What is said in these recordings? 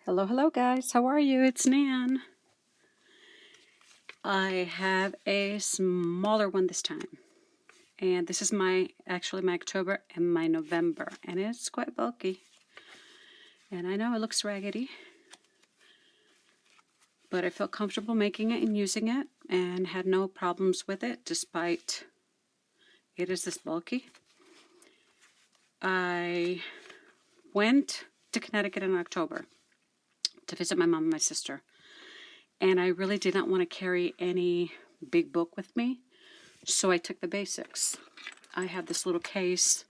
Hello, hello guys. How are you? It's Nan. I have a smaller one this time. And this is actually my October and my November. And it's quite bulky. And I know it looks raggedy. But I felt comfortable making it and using it. And had no problems with it despite it is this bulky. I went to Connecticut in October to visit my mom and my sister. And I really did not want to carry any big book with me. So I took the basics. I have this little case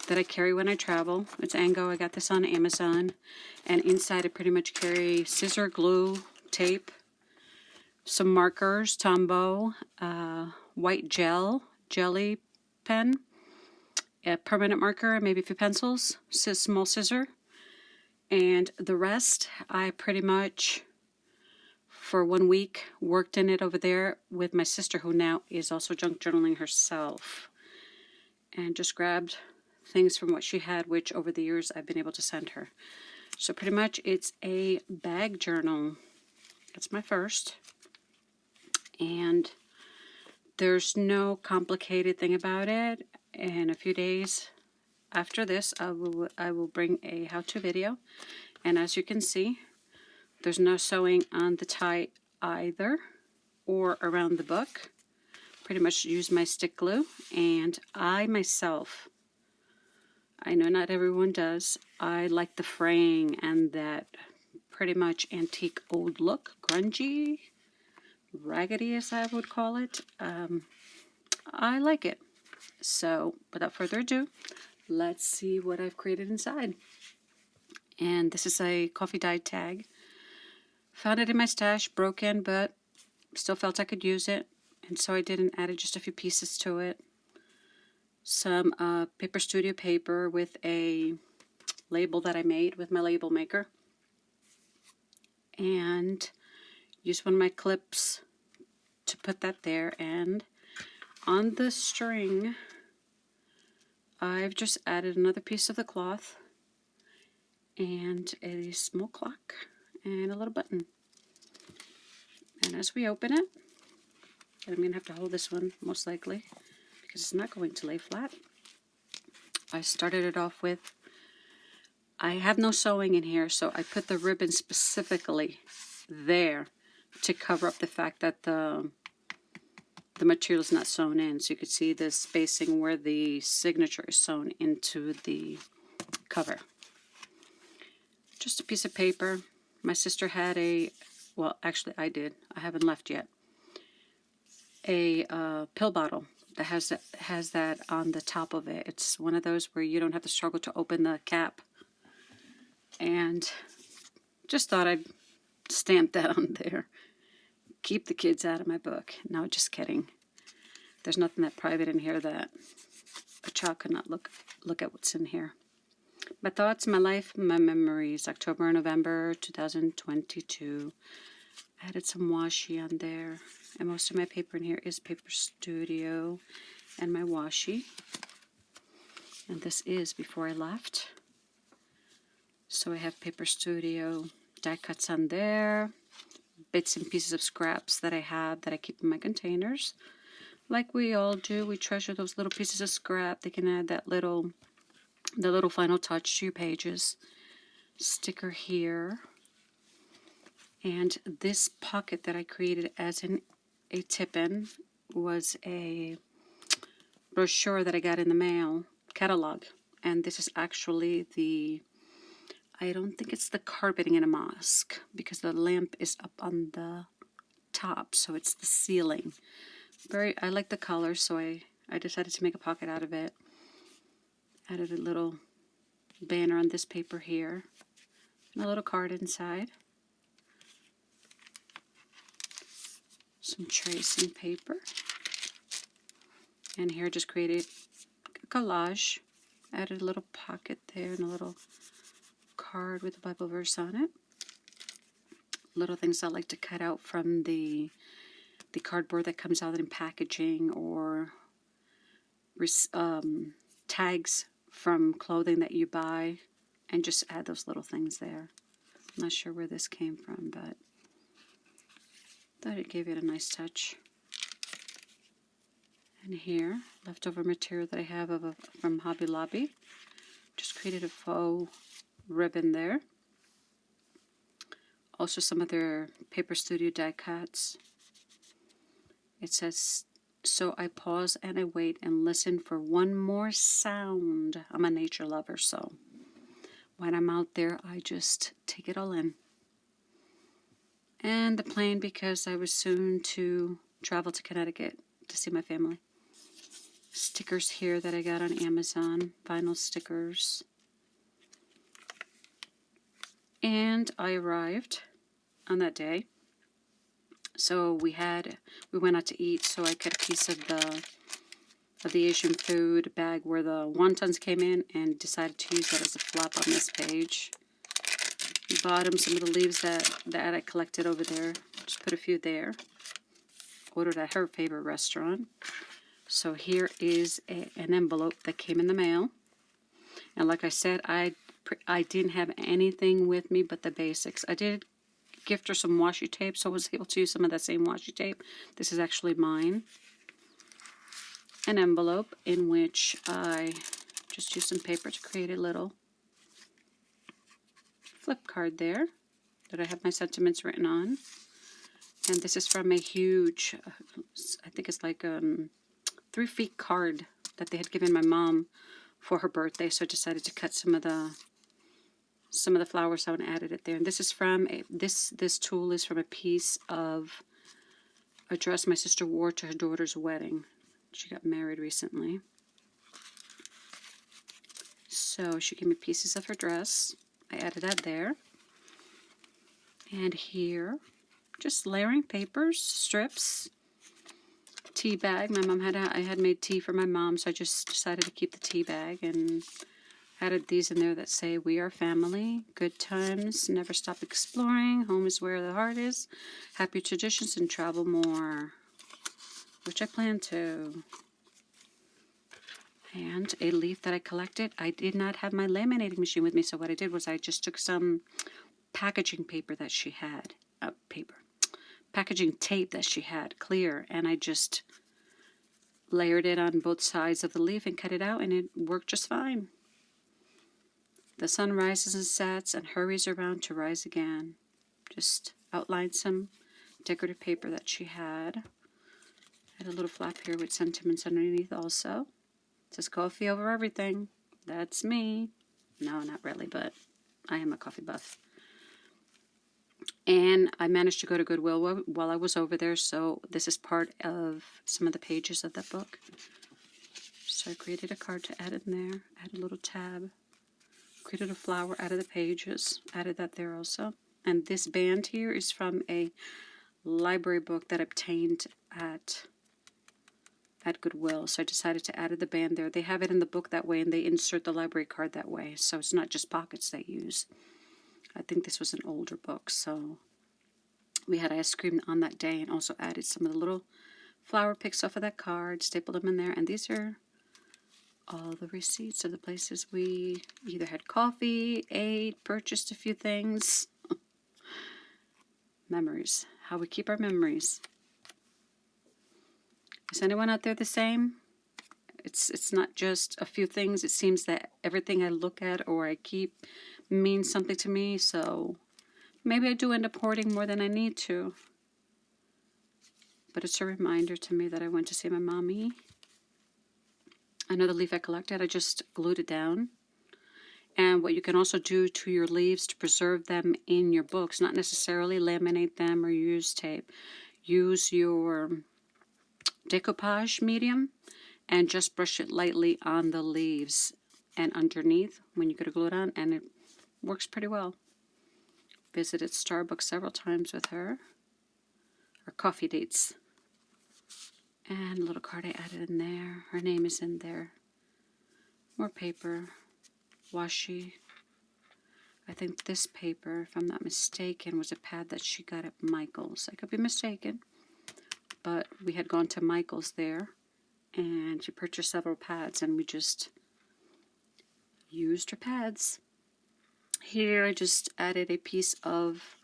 that I carry when I travel. It's Ango. I got this on Amazon. And inside I pretty much carry scissor, glue, tape, some markers, Tombow, white jelly pen, a permanent marker, maybe a few pencils, small scissor. And the rest I pretty much, for 1 week, worked in it over there with my sister, who now is also junk journaling herself. And just grabbed things from what she had, which over the years I've been able to send her. So pretty much it's a bag journal. It's my first. And there's no complicated thing about it. In a few days after this, I will bring a how-to video. And as you can see, there's no sewing on the tie either or around the book. Pretty much use my stick glue, and I myself, I know not everyone does, I like the fraying and that pretty much antique old look, grungy, raggedy as I would call it. I like it. So without further ado, let's see what I've created inside. And this is a coffee dyed tag. Found it in my stash, broken, but still felt I could use it. And so I did and added just a few pieces to it. Some Paper Studio paper with a label that I made with my label maker. And used one of my clips to put that there. And on the string, I've just added another piece of the cloth and a small clock and a little button. And as we open it, I'm going to have to hold this one most likely because it's not going to lay flat. I started it off with, I have no sewing in here, so I put the ribbon specifically there to cover up the fact that the material is not sewn in. So you could see the spacing where the signature is sewn into the cover. Just a piece of paper. My sister had well, actually I did. I haven't left yet. A pill bottle that has that on the top of it. It's one of those where you don't have to struggle to open the cap. And just thought I'd stamp that on there. Keep the kids out of my book. No, just kidding. There's nothing that private in here that a child could not look at what's in here. My thoughts, my life, my memories. October and November 2022. Added some washi on there. And most of my paper in here is Paper Studio and my washi. And this is before I left. So I have Paper Studio die cuts on there. Bits and pieces of scraps that I have that I keep in my containers. Like we all do, we treasure those little pieces of scrap. They can add the little final touch to your pages. Sticker here. And this pocket that I created as a tip-in was a brochure that I got in the mail, catalog. And this is actually I don't think it's the carpeting in a mosque because the lamp is up on the top, so it's the ceiling. I like the color, so I decided to make a pocket out of it. Added a little banner on this paper here, and a little card inside. Some tracing paper. And here I just created a collage. Added a little pocket there and a little card with a Bible verse on it. Little things I like to cut out from the cardboard that comes out in packaging, or tags from clothing that you buy, and just add those little things there. I'm not sure where this came from, but thought it gave it a nice touch. And here, leftover material that I have from Hobby Lobby. Just created a faux ribbon there. Also some of their Paper Studio die cuts. It says, so I pause and I wait and listen for one more sound. I'm a nature lover, so when I'm out there, I just take it all in. And the plane, because I was soon to travel to Connecticut to see my family. Stickers here that I got on Amazon, vinyl stickers. And I arrived on that day. So we went out to eat, so I cut a piece of the Asian food bag where the wontons came in and decided to use that as a flap on this page. Bottom, some of the leaves that I collected over there. Just put a few there. Ordered at her favorite restaurant. So here is an envelope that came in the mail. And like I said, I didn't have anything with me but the basics. I did gift her some washi tape, so I was able to use some of that same washi tape. This is actually mine. An envelope in which I just used some paper to create a little flip card there that I have my sentiments written on. And this is from a huge, I think it's like 3 feet card that they had given my mom for her birthday, so I decided to cut some of the flowers out and added it there. And this is from this tool is from a piece of a dress my sister wore to her daughter's wedding. She got married recently. So she gave me pieces of her dress. I added that there. And here, just layering papers, strips, tea bag. My mom I had made tea for my mom, so I just decided to keep the tea bag and added these in there that say, we are family, good times, never stop exploring, home is where the heart is, happy traditions, and travel more, which I plan to. And a leaf that I collected. I did not have my laminating machine with me, so what I did was I just took some packaging paper that she had, packaging tape that she had, clear, and I just layered it on both sides of the leaf and cut it out, and it worked just fine. The sun rises and sets and hurries around to rise again. Just outlined some decorative paper that she had. Had a little flap here with sentiments underneath also. It says coffee over everything. That's me. No, not really, but I am a coffee buff. And I managed to go to Goodwill while I was over there, so this is part of some of the pages of that book. So I created a card to add in there. Add a little tab. Created a flower out of the pages. Added that there also. And this band here is from a library book that I obtained at Goodwill. So I decided to add the band there. They have it in the book that way, and they insert the library card that way. So it's not just pockets they use. I think this was an older book. So we had ice cream on that day and also added some of the little flower picks off of that card. Stapled them in there. And these are all the receipts of the places we either had coffee, ate, purchased a few things. Memories. How we keep our memories. Is anyone out there the same? It's not just a few things. It seems that everything I look at or I keep means something to me. So maybe I do end up hoarding more than I need to. But it's a reminder to me that I went to see my mommy. Another leaf I collected, I just glued it down. And what you can also do to your leaves to preserve them in your books, not necessarily laminate them or use tape. Use your decoupage medium and just brush it lightly on the leaves and underneath when you go to glue it on, and it works pretty well. Visited Starbucks several times with her. Our coffee dates. And a little card I added in there. Her name is in there. More paper. Washi. I think this paper, if I'm not mistaken, was a pad that she got at Michael's. I could be mistaken. But we had gone to Michael's there. And she purchased several pads. And we just used her pads. Here I just added a piece of,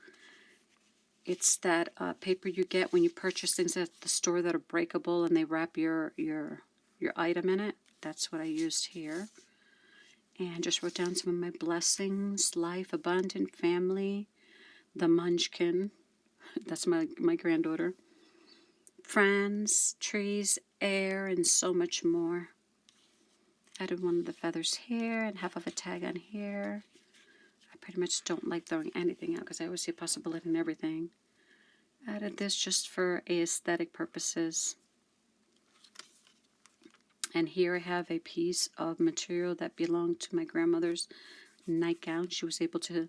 it's that paper you get when you purchase things at the store that are breakable and they wrap your item in it. That's what I used here. And just wrote down some of my blessings: life, abundant, family, the munchkin, that's my granddaughter, friends, trees, air, and so much more. Added one of the feathers here and half of a tag on here. I pretty much don't like throwing anything out because I always see a possibility in everything. Added this just for aesthetic purposes. And here I have a piece of material that belonged to my grandmother's nightgown. She was able to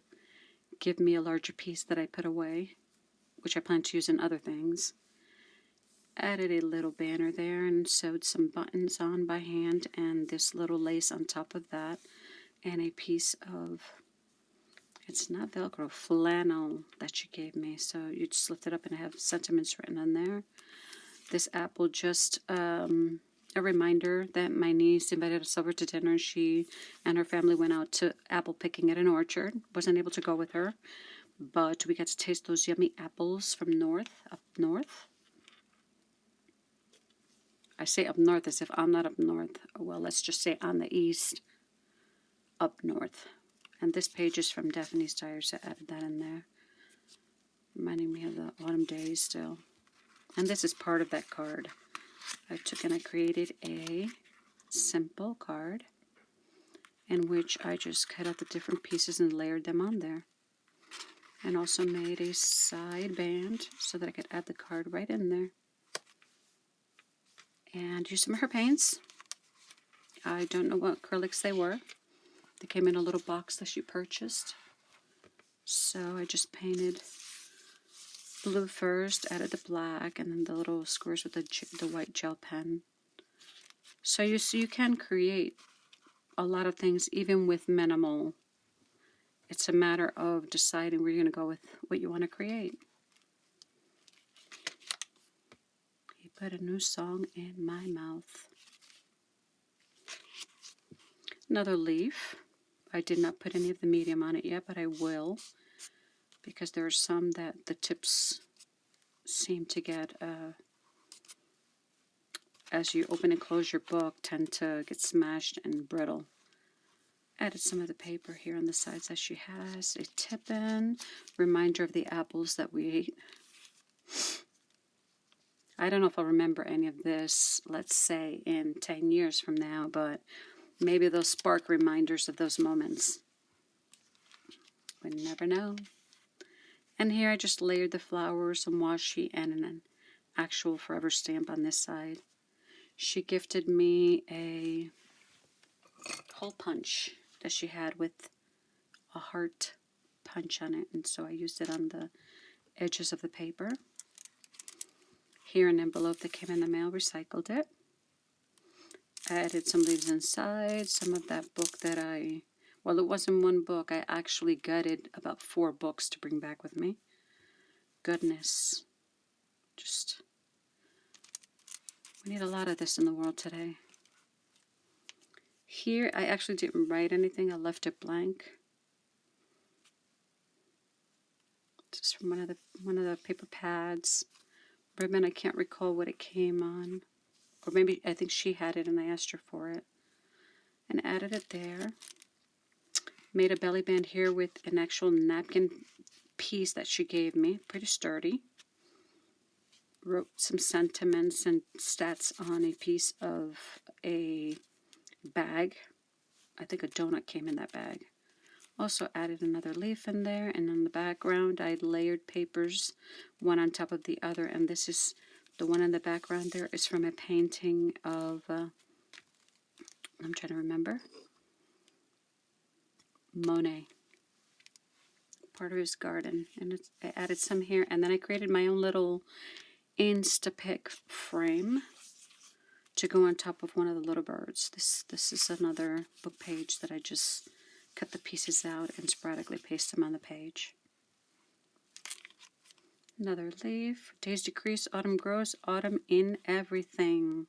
give me a larger piece that I put away, which I plan to use in other things. Added a little banner there and sewed some buttons on by hand, and this little lace on top of that, and a piece of, it's not Velcro, flannel that she gave me. So you just lift it up and have sentiments written on there. This apple, just a reminder that my niece invited us over to dinner. She and her family went out to apple picking at an orchard. Wasn't able to go with her, but we got to taste those yummy apples from up north. I say up north as if I'm not up north. Well, let's just say on the east, up north. And this page is from Daphne's Diary, so I added that in there, reminding me of the autumn days still. And this is part of that card. I took and I created a simple card in which I just cut out the different pieces and layered them on there. And also made a side band so that I could add the card right in there. And used some of her paints. I don't know what acrylics they were. They came in a little box that she purchased. So I just painted blue first, added the black, and then the little squares with the white gel pen. So you can create a lot of things even with minimal. It's a matter of deciding where you're going to go with what you want to create. He put a new song in my mouth. Another leaf. I did not put any of the medium on it yet, but I will, because there are some that the tips seem to get, as you open and close your book, tend to get smashed and brittle. Added some of the paper here on the sides that she has. A tip-in, reminder of the apples that we ate. I don't know if I'll remember any of this, let's say, in 10 years from now, but maybe they'll spark reminders of those moments. We never know. And here I just layered the flowers, some washi, and an actual forever stamp on this side. She gifted me a hole punch that she had with a heart punch on it, and so I used it on the edges of the paper. Here, an envelope that came in the mail, recycled it. I added some leaves inside, some of that book that well, it wasn't one book. I actually gutted about 4 books to bring back with me. Goodness. We need a lot of this in the world today. Here, I actually didn't write anything. I left it blank. Just from one of the paper pads. Ribbon, I can't recall what it came on. Or maybe, I think she had it and I asked her for it. And added it there. Made a belly band here with an actual napkin piece that she gave me. Pretty sturdy. Wrote some sentiments and stats on a piece of a bag. I think a donut came in that bag. Also added another leaf in there, and on the background I layered papers one on top of the other, and this is the one in the background there is from a painting of I'm trying to remember, Monet, part of his garden. And I added some here, and then I created my own little Instapic frame to go on top of one of the little birds. This is another book page that I just cut the pieces out and sporadically paste them on the page. Another leaf. Days decrease, autumn grows, autumn in everything.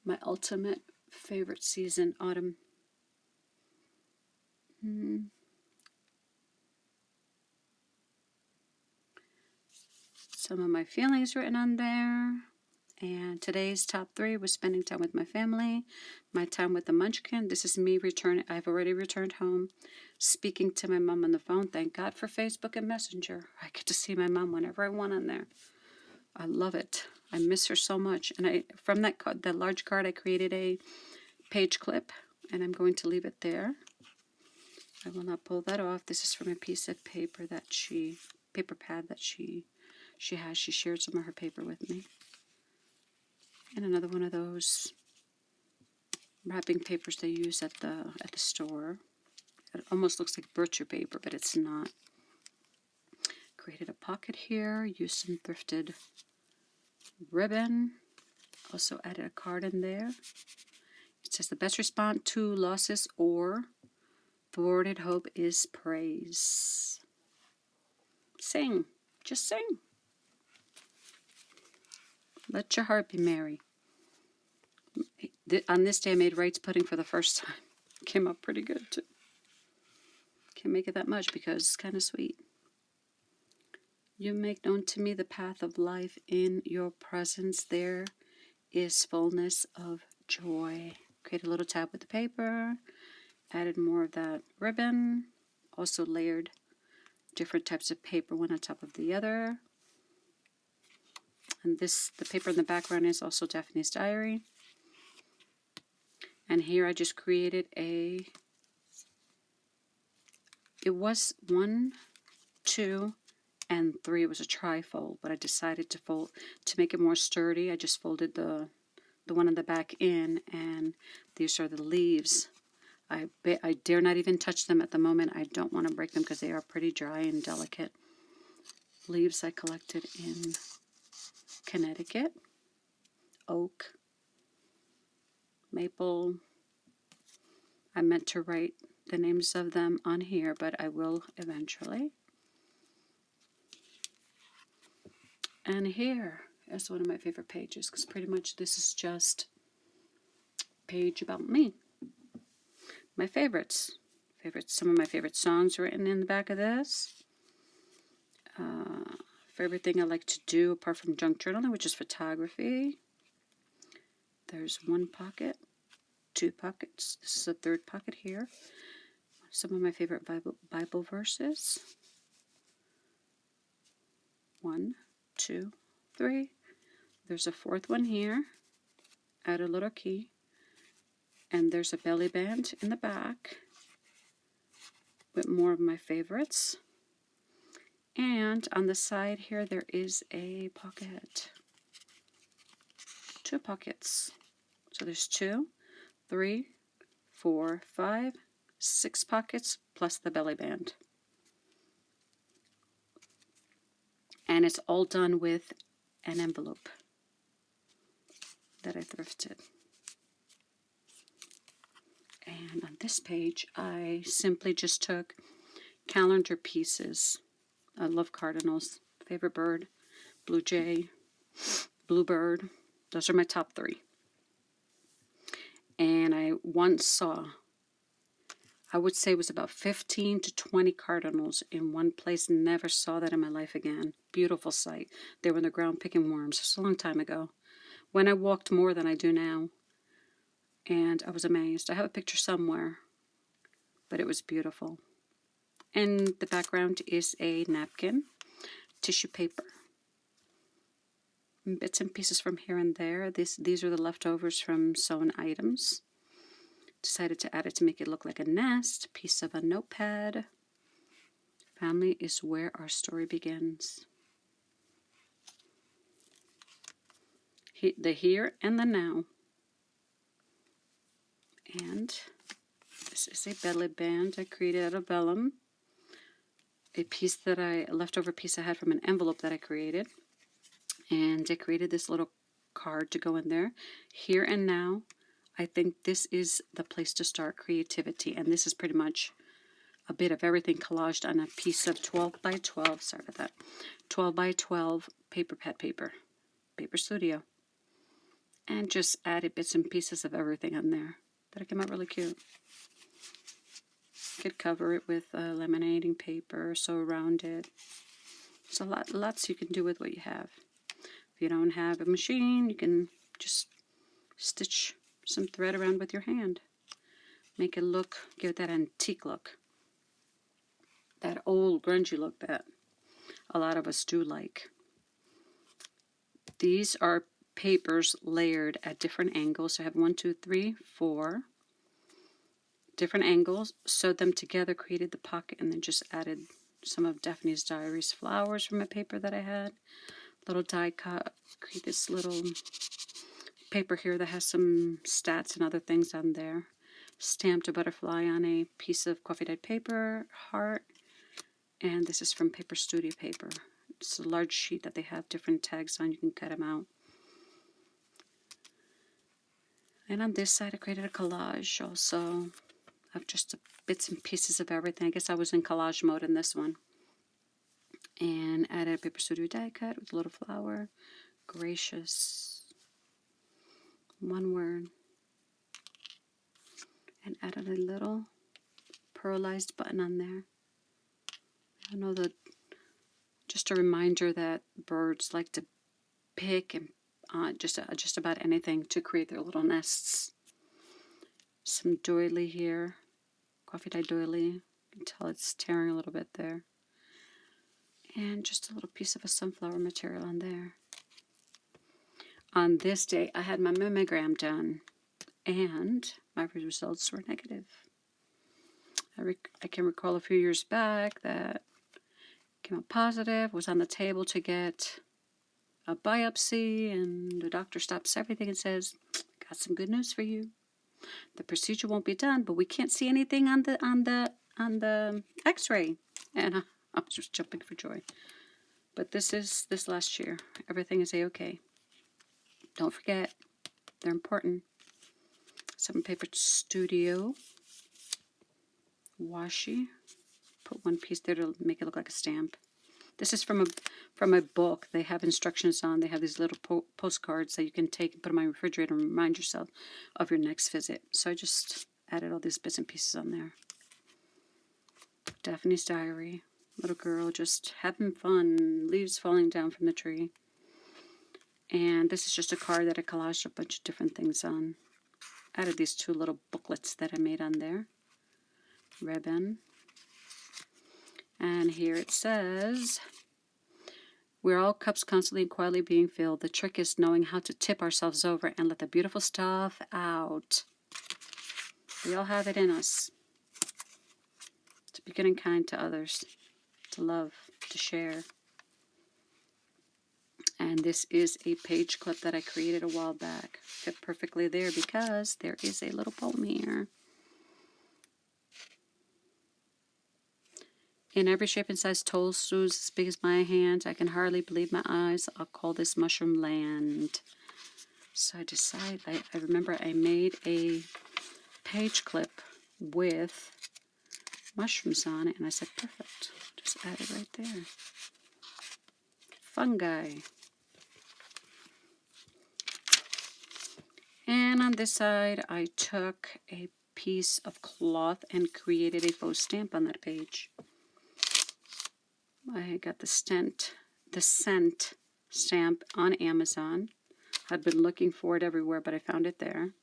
My ultimate favorite season, autumn. Some of my feelings written on there. And today's top 3 was spending time with my family, my time with the Munchkin. This is me returning. I've already returned home, speaking to my mom on the phone. Thank God for Facebook and Messenger. I get to see my mom whenever I want on there. I love it. I miss her so much. And from that large card, I created a page clip, and I'm going to leave it there. I will not pull that off. This is from a piece of paper paper pad that she has. She shared some of her paper with me. And another one of those wrapping papers they use at the store. It almost looks like butcher paper, but it's not. Created a pocket here, used some thrifted ribbon. Also added a card in there. It says the best response to losses or thwarted hope is praise. Sing. Just sing. Let your heart be merry. On this day I made rice pudding for the first time. Came out pretty good too. Can't make it that much because it's kind of sweet. You make known to me the path of life. In your presence there is fullness of joy. Create a little tab with the paper. Added more of that ribbon. Also layered different types of paper, one on top of the other. And the paper in the background is also Daphne's diary. And here I just created it was 1, 2, and 3. It was a tri-fold, but I decided to make it more sturdy. I just folded the one in the back in, and these are the leaves. I dare not even touch them at the moment. I don't want to break them because they are pretty dry and delicate. Leaves I collected in Connecticut. Oak. Maple. I meant to write the names of them on here, but I will eventually. And here is one of my favorite pages, because pretty much this is just a page about me. My favorites. Some of my favorite songs written in the back of this. Favorite thing I like to do apart from junk journaling, which is photography. There's 1 pocket, 2 pockets. This is a 3rd pocket here. Some of my favorite Bible verses. 1, 2, 3. There's a 4th one here. Add a little key. And there's a belly band in the back with more of my favorites. And on the side here, there is a pocket. 2 pockets. So there's 2, 3, 4, 5, 6 pockets plus the belly band. And it's all done with an envelope that I thrifted. And on this page, I simply just took calendar pieces. I love cardinals. Favorite bird, blue jay, bluebird. Those are my top 3. And I once saw, I would say it was about 15 to 20 cardinals in one place. Never saw that in my life again. Beautiful sight. They were in the ground picking worms. It's a long time ago, when I walked more than I do now. And I was amazed. I have a picture somewhere, but it was beautiful. And the background is a napkin, tissue paper, bits and pieces from here and there. These are the leftovers from sewn items. Decided to add it to make it look like a nest. Piece of a notepad. Family is where our story begins. The here and the now. And this is a belly band I created out of vellum. A leftover piece I had from an envelope that I created. And I created this little card to go in there. Here and now. I think this is the place to start creativity. And this is pretty much a bit of everything collaged on a piece of 12 by 12. Sorry about that. 12 by 12 paper pad paper. Paper Studio. And just added bits and pieces of everything on there. That came out really cute. could cover it with laminating paper, sew around it. There's lots you can do with what you have. If you don't have a machine, you can just stitch some thread around with your hand. Make it look, give it that antique look. That old grungy look that a lot of us do like. These are papers layered at different angles. So I have 1, 2, 3, 4 different angles. Sewed them together, created the pocket, and then just added some of Daphne's Diaries flowers from a paper that I had. Little die cut. Create this little paper here that has some stats and other things on there. Stamped a butterfly on a piece of coffee dyed paper, heart, and this is from Paper Studio paper. It's a large sheet that they have different tags on. You can cut them out. And on this side, I created a collage also of just bits and pieces of everything. I guess I was in collage mode in this one. And added a Paper Studio die cut with a little flower. Gracious. One word. And added a little pearlized button on there. I know that just a reminder that birds like to pick and just about anything to create their little nests. Some doily here, coffee dye doily. You can tell it's tearing a little bit there. And just a little piece of a sunflower material on there. On this day, I had my mammogram done, and my results were negative. I can recall a few years back that came out positive, was on the table to get a biopsy, and the doctor stops everything and says, "Got some good news for you. The procedure won't be done, but we can't see anything on the X-ray." And I was just jumping for joy. But this last year. Everything is a-okay. Don't forget, they're important. Some Paper Studio washi. Put one piece there to make it look like a stamp. This is from a book. They have instructions on. They have these little postcards that you can take and put in my refrigerator and remind yourself of your next visit. So I just added all these bits and pieces on there. Daphne's Diary. Little girl just having fun. Leaves falling down from the tree. And this is just a card that I collaged a bunch of different things on. Added these 2 little booklets that I made on there. Ribbon. And here it says, "We're all cups constantly and quietly being filled. The trick is knowing how to tip ourselves over and let the beautiful stuff out." We all have it in us. To be good and kind to others. To love. To share. And this is a page clip that I created a while back. Fit perfectly there because there is a little poem here. In every shape and size, toes as big as my hand. I can hardly believe my eyes. I'll call this Mushroom Land. So I remember I made a page clip with mushrooms on it, and I said, perfect. Just add it right there. Fungi. And on this side, I took a piece of cloth and created a faux stamp on that page. I got the scent stamp on Amazon. I'd been looking for it everywhere, but I found it there.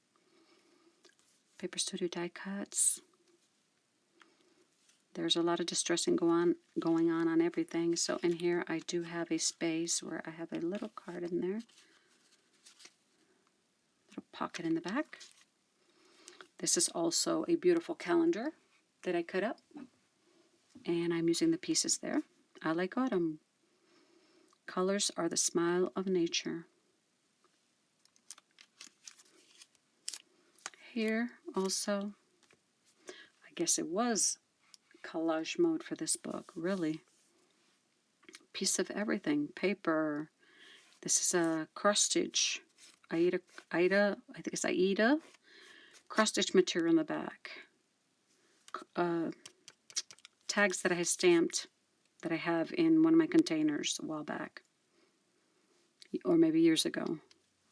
Paper Studio die cuts. There's a lot of distressing going on everything. So in here, I do have a space where I have a little card in there. Little pocket in the back. This is also a beautiful calendar that I cut up. And I'm using the pieces there. I like autumn. Colors are the smile of nature. Here also, I guess it was collage mode for this book, really. Piece of everything. Paper. This is a cross-stitch. Aida, I think it's Aida. Cross-stitch material in the back. Tags that I had stamped that I have in one of my containers a while back. Or maybe years ago.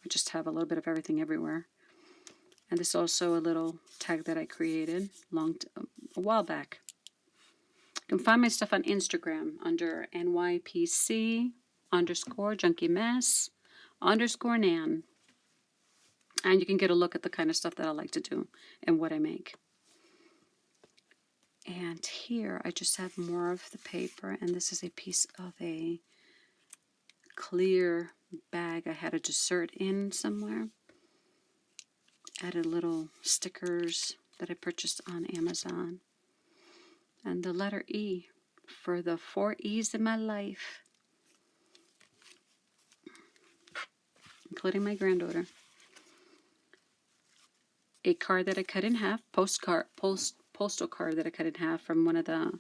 I just have a little bit of everything everywhere. And this is also a little tag that I created a while back. You can find my stuff on Instagram under NYPC_JunkieMess_Nan. And you can get a look at the kind of stuff that I like to do and what I make. And here I just have more of the paper, and this is a piece of a clear bag I had a dessert in somewhere. Added little stickers that I purchased on Amazon. And the letter E for the 4 E's in my life, including my granddaughter. A card that I cut in half, postal card that I cut in half from one of the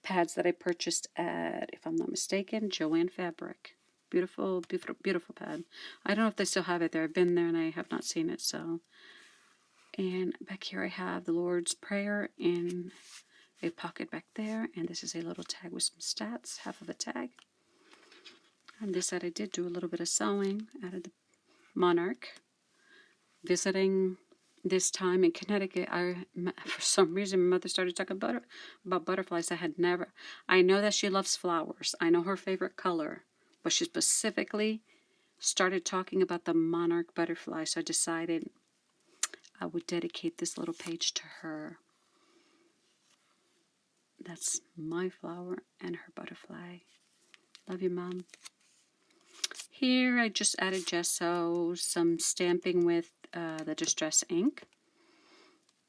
pads that I purchased at, if I'm not mistaken, Joann Fabric. Beautiful, beautiful, beautiful pad. I don't know if they still have it there. I've been there and I have not seen it, so. And back here I have the Lord's Prayer in a pocket back there, and this is a little tag with some stats, half of a tag. On this side I did do a little bit of sewing. Added the monarch. Visiting this time in Connecticut, for some reason my mother started talking about butterflies. I know that she loves flowers. I know her favorite color, but she specifically started talking about the monarch butterfly, so I decided I would dedicate this little page to her. That's my flower and her butterfly. Love you, Mom. Here I just added gesso, some stamping with the Distress ink.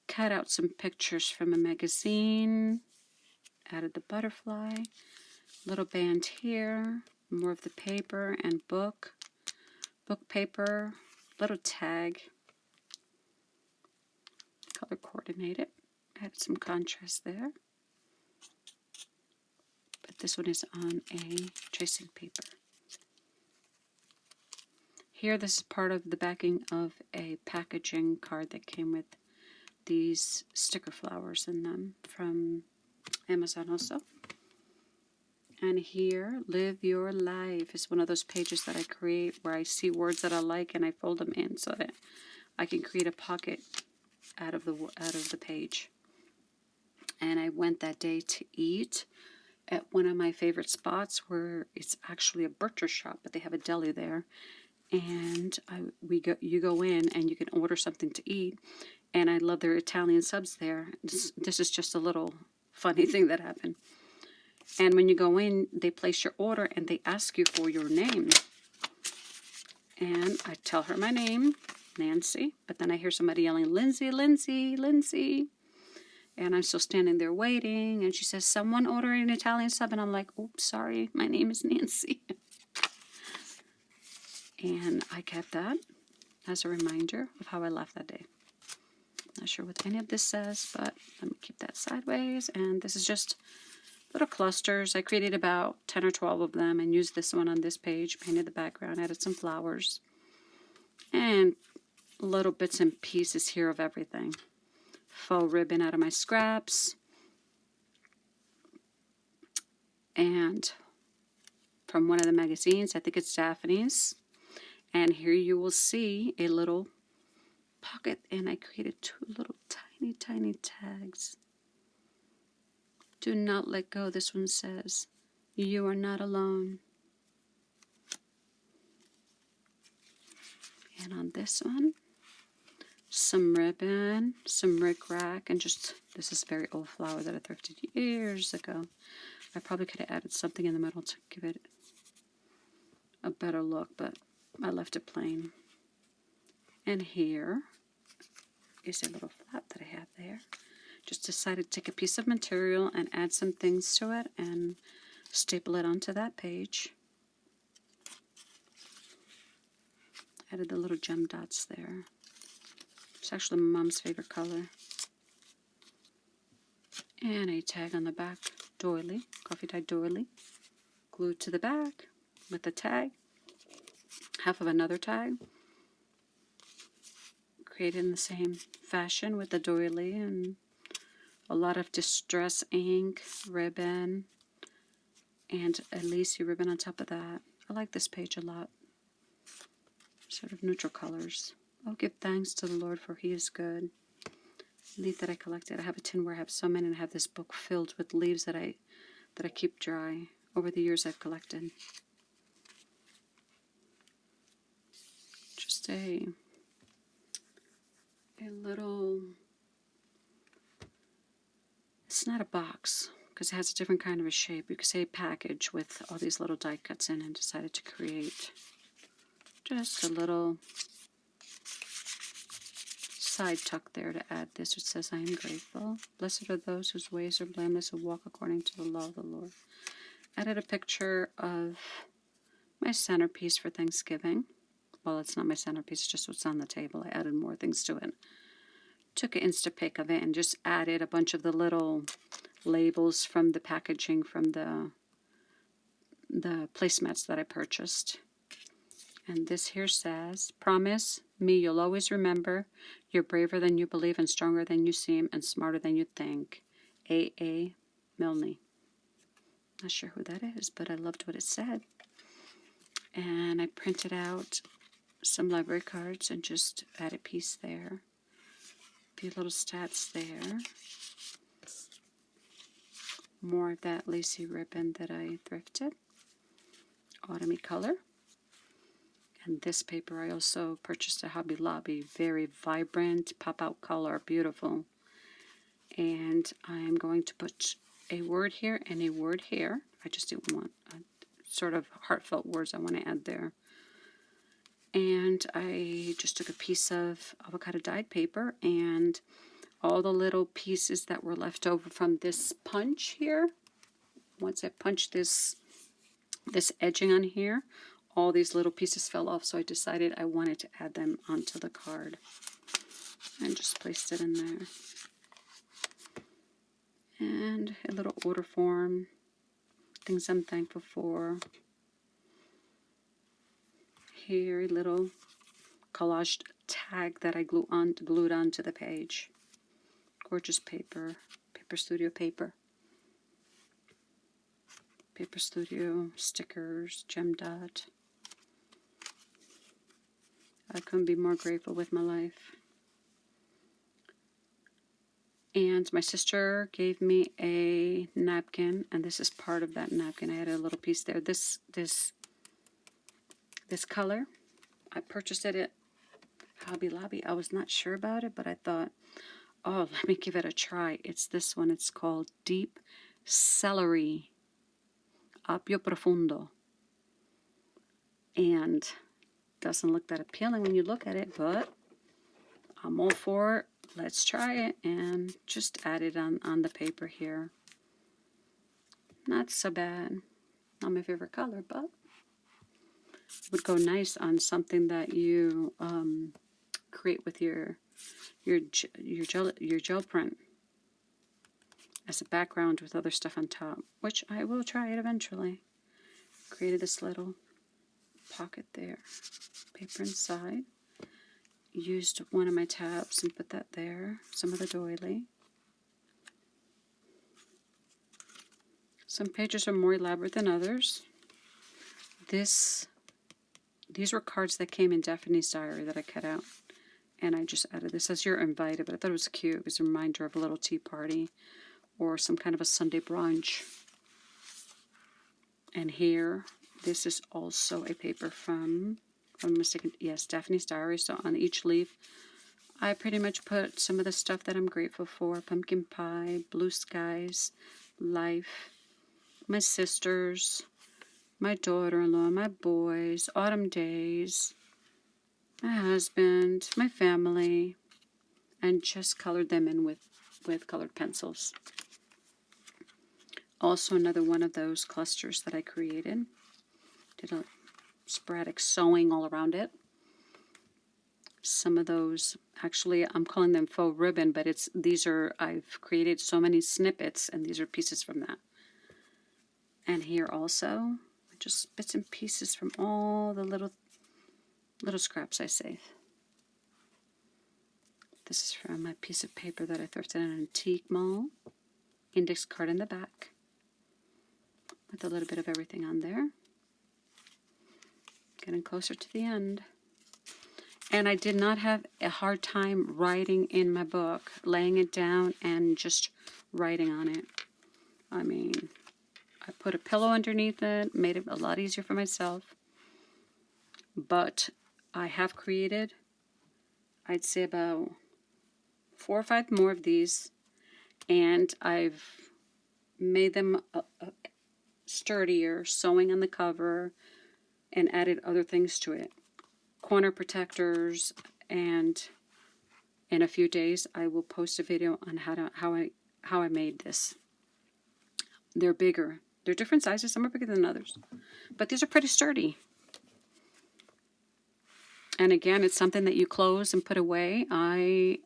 Cut out some pictures from a magazine. Added the butterfly. Little band here. More of the paper and book. Book paper. Little tag. Color coordinated. Added some contrast there. But this one is on a tracing paper. Here, this is part of the backing of a packaging card that came with these sticker flowers in them from Amazon also. And here, Live Your Life is one of those pages that I create where I see words that I like and I fold them in so that I can create a pocket out of the page. And I went that day to eat at one of my favorite spots where it's actually a butcher shop, but they have a deli there. And you go in and you can order something to eat, and I love their Italian subs there. This is just a little funny thing that happened. And when you go in, they place your order and they ask you for your name. And I tell her my name, Nancy, but then I hear somebody yelling, Lindsay, Lindsay, Lindsay. And I'm still standing there waiting, and she says, someone ordering an Italian sub, and I'm like, oops, sorry, my name is Nancy. And I kept that as a reminder of how I left that day. Not sure what any of this says, but let me keep that sideways. And this is just little clusters. I created about 10 or 12 of them and used this one on this page, painted the background, added some flowers, and little bits and pieces here of everything. Faux ribbon out of my scraps. And from one of the magazines, I think it's Daphne's. And here you will see a little pocket, and I created 2 little tiny, tiny tags. Do not let go. This one says, you are not alone. And on this one, some ribbon, some rickrack, and just, this is a very old flower that I thrifted years ago. I probably could have added something in the middle to give it a better look, but I left it plain. And here is a little flap that I have there. Just decided to take a piece of material and add some things to it and staple it onto that page. Added the little gem dots there. It's actually my mom's favorite color. And a tag on the back, doily, coffee dyed doily. Glued to the back with the tag. Half of another tag. Created in the same fashion with the doily, and a lot of Distress ink, ribbon, and a lacy ribbon on top of that. I like this page a lot. Sort of neutral colors. Oh, give thanks to the Lord, for he is good. leaf that I collected. I have a tin where I have so many, and I have this book filled with leaves that I keep dry. Over the years I've collected. Just a little, it's not a box because it has a different kind of a shape. You could say a package with all these little die cuts in, and decided to create just a little side tuck there to add this, which says, I am grateful. Blessed are those whose ways are blameless, who walk according to the law of the Lord. Added a picture of my centerpiece for Thanksgiving. Well, it's not my centerpiece, it's just what's on the table. I added more things to it. Took an Instapic of it and just added a bunch of the little labels from the packaging from the placemats that I purchased. And this here says, promise me you'll always remember you're braver than you believe and stronger than you seem and smarter than you think. A.A. Milne. Not sure who that is, but I loved what it said. And I printed out some library cards and just added a piece there. A few little stats there. More of that lacy ribbon that I thrifted. Autumny color. And this paper I also purchased at Hobby Lobby. Very vibrant, pop-out color, beautiful. And I'm going to put a word here and a word here. I just didn't want sort of heartfelt words I want to add there. And I just took a piece of avocado dyed paper and all the little pieces that were left over from this punch here. Once I punched this edging on here, all these little pieces fell off, so I decided I wanted to add them onto the card. And just placed it in there. And a little order form, things I'm thankful for. Here, a little collaged tag that I glued onto the page. Gorgeous paper, Paper Studio paper. Paper Studio stickers, gem dot. I couldn't be more grateful with my life. And my sister gave me a napkin, and this is part of that napkin. I had a little piece there. This color, I purchased it at Hobby Lobby. I was not sure about it, but I thought, oh, let me give it a try. It's this one. It's called Deep Celery. Appio Profundo. And doesn't look that appealing when you look at it, but I'm all for it. Let's try it, and just add it on the paper here. Not so bad. Not my favorite color, but would go nice on something that you create with your gel print as a background with other stuff on top, which I will try it eventually. Created this little pocket there, paper inside. Used one of my tabs and put that there. Some of the doily. Some pages are more elaborate than others. These were cards that came in Daphne's diary that I cut out. And I just added this as you're invited, but I thought it was cute. It was a reminder of a little tea party or some kind of a Sunday brunch. And here, this is also a paper from, if I'm mistaken, yes, Daphne's diary. So on each leaf, I pretty much put some of the stuff that I'm grateful for. Pumpkin pie, blue skies, life, my sisters, my daughter-in-law, my boys, autumn days, my husband, my family, and just colored them in with colored pencils. Also another one of those clusters that I created. Did a sporadic sewing all around it. Some of those, actually I'm calling them faux ribbon, but I've created so many snippets, and these are pieces from that. And here also, just bits and pieces from all the little scraps I save. This is from a piece of paper that I thrifted in an antique mall. Index card in the back with a little bit of everything on there. Getting closer to the end. And I did not have a hard time writing in my book, laying it down and just writing on it. I mean, I put a pillow underneath it, made it a lot easier for myself. But I have created, I'd say about 4 or 5 more of these, and I've made them sturdier, sewing on the cover, and added other things to it. Corner protectors, and in a few days I will post a video on how I made this. They're bigger. They're different sizes. Some are bigger than others, but these are pretty sturdy. And again, it's something that you close and put away. I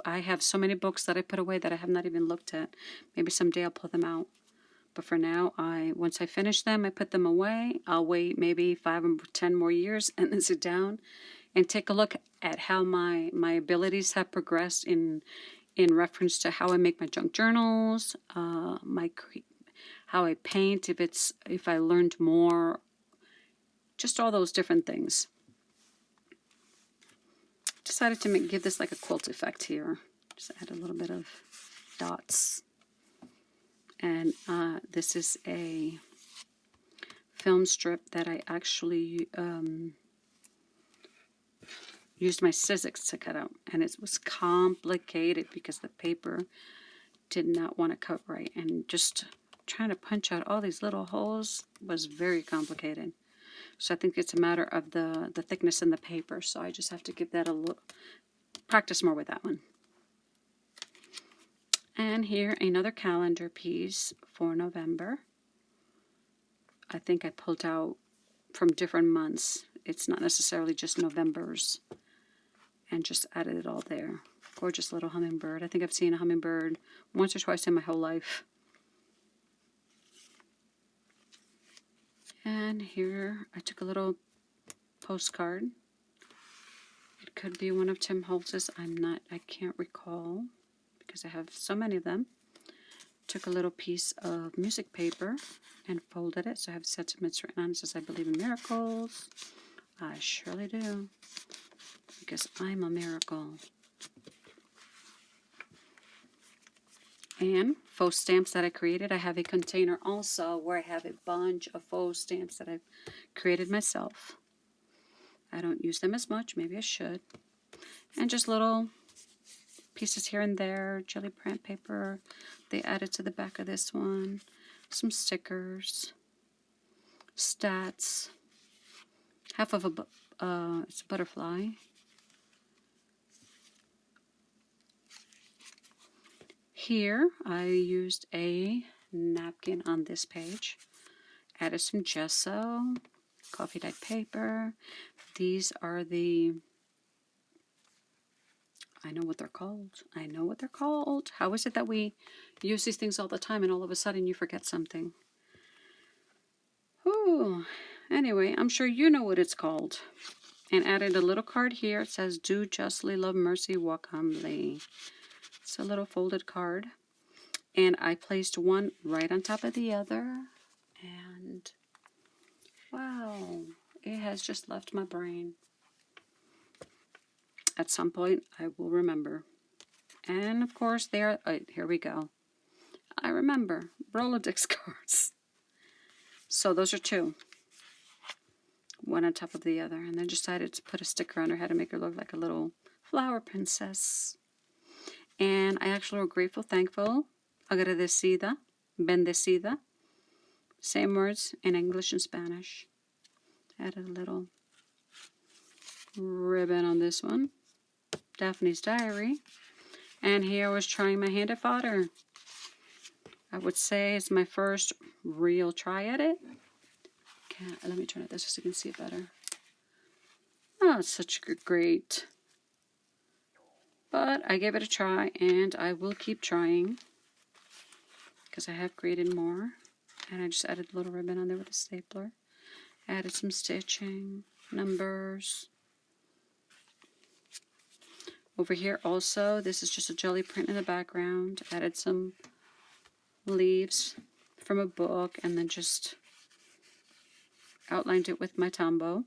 have so many books that I put away that I have not even looked at. Maybe someday I'll pull them out. But for now, once I finish them, I put them away. I'll wait maybe 5 or 10 more years and then sit down and take a look at how my abilities have progressed in reference to how I make my junk journals, how I paint, if I learned more, just all those different things. Decided to give this like a quilt effect here. Just add a little bit of dots. And this is a film strip that I actually used my scissors to cut out. And it was complicated because the paper did not want to cut right. And just trying to punch out all these little holes was very complicated. So I think it's a matter of the thickness in the paper. So I just have to give that a look, practice more with that one. And here, another calendar piece for November. I think I pulled out from different months. It's not necessarily just November's. And just added it all there. Gorgeous little hummingbird. I think I've seen a hummingbird once or twice in my whole life. And here, I took a little postcard. It could be one of Tim Holtz's. I can't recall, because I have so many of them. Took a little piece of music paper and folded it. So I have sentiments written on it. It says, I believe in miracles. I surely do, because I'm a miracle. And faux stamps that I created. I have a container also where I have a bunch of faux stamps that I've created myself. I don't use them as much. Maybe I should. And just little pieces here and there. Jelly print paper. They added to the back of this one. Some stickers. Stats. Half of it's a butterfly. Here, I used a napkin on this page. Added some gesso, coffee dyed paper. These are I know what they're called. I know what they're called. How is it that we use these things all the time and all of a sudden you forget something? Ooh. Anyway, I'm sure you know what it's called. And added a little card here. It says, do justly, love mercy, walk humbly. It's a little folded card. And I placed one right on top of the other. And wow, it has just left my brain. At some point, I will remember. And of course, here we go. I remember Rolodex cards. So those are 2. One on top of the other. And then decided to put a sticker on her head to make her look like a little flower princess. And I actually wrote grateful, thankful, agradecida, bendecida. Same words in English and Spanish. Added a little ribbon on this one. Daphne's Diary. And here I was trying my hand at fodder. I would say it's my first real try at it. Let me turn it this so you can see it better. Oh, it's such a great. But I gave it a try, and I will keep trying because I have created more. And I just added a little ribbon on there with a stapler. Added some stitching, numbers. Over here also, this is just a jelly print in the background. Added some leaves from a book and then just outlined it with my Tombow.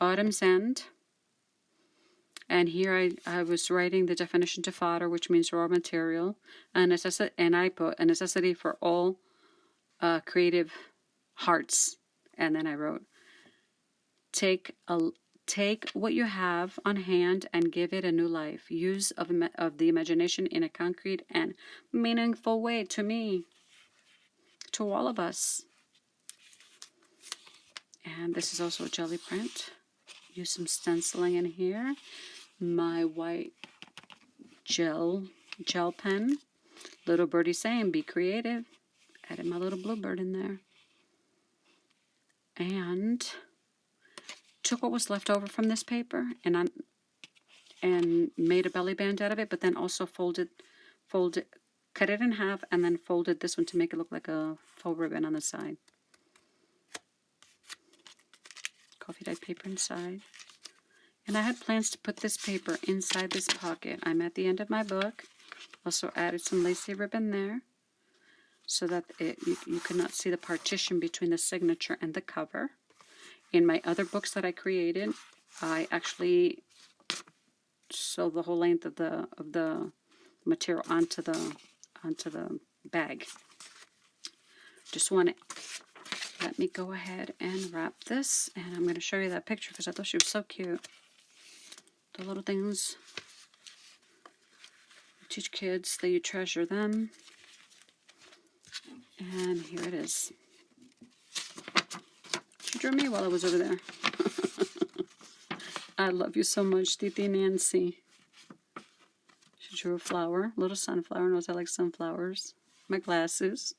Autumn's End. And here I was writing the definition to fodder, which means raw material, and I put a necessity for all creative hearts. And then I wrote, take what you have on hand and give it a new life. Use of the imagination in a concrete and meaningful way, to me, to all of us. And this is also a jelly print. Use some stenciling in here. My white gel pen. Little birdie saying, be creative. Added my little bluebird in there. And took what was left over from this paper and made a belly band out of it, but then also cut it in half and then folded this one to make it look like a faux ribbon on the side. Coffee dyed paper inside. And I had plans to put this paper inside this pocket. I'm at the end of my book. Also added some lacy ribbon there so that you could not see the partition between the signature and the cover. In my other books that I created, I actually sewed the whole length of the material onto the bag. Just want to let me go ahead and wrap this, and I'm going to show you that picture because I thought she was so cute. The little things you teach kids that you treasure them. And here it is. She drew me while I was over there. I love you so much, Titi Nancy. She drew a flower, little sunflower. Knows I like sunflowers. My glasses.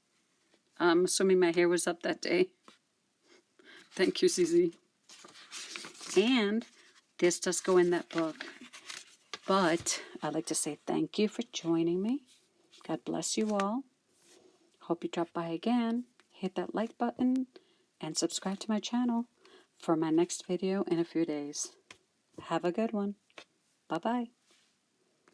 I'm assuming my hair was up that day. Thank you, Zizi. And this does go in that book. But I'd like to say thank you for joining me. God bless you all. Hope you drop by again. Hit that like button and subscribe to my channel for my next video in a few days. Have a good one. Bye-bye.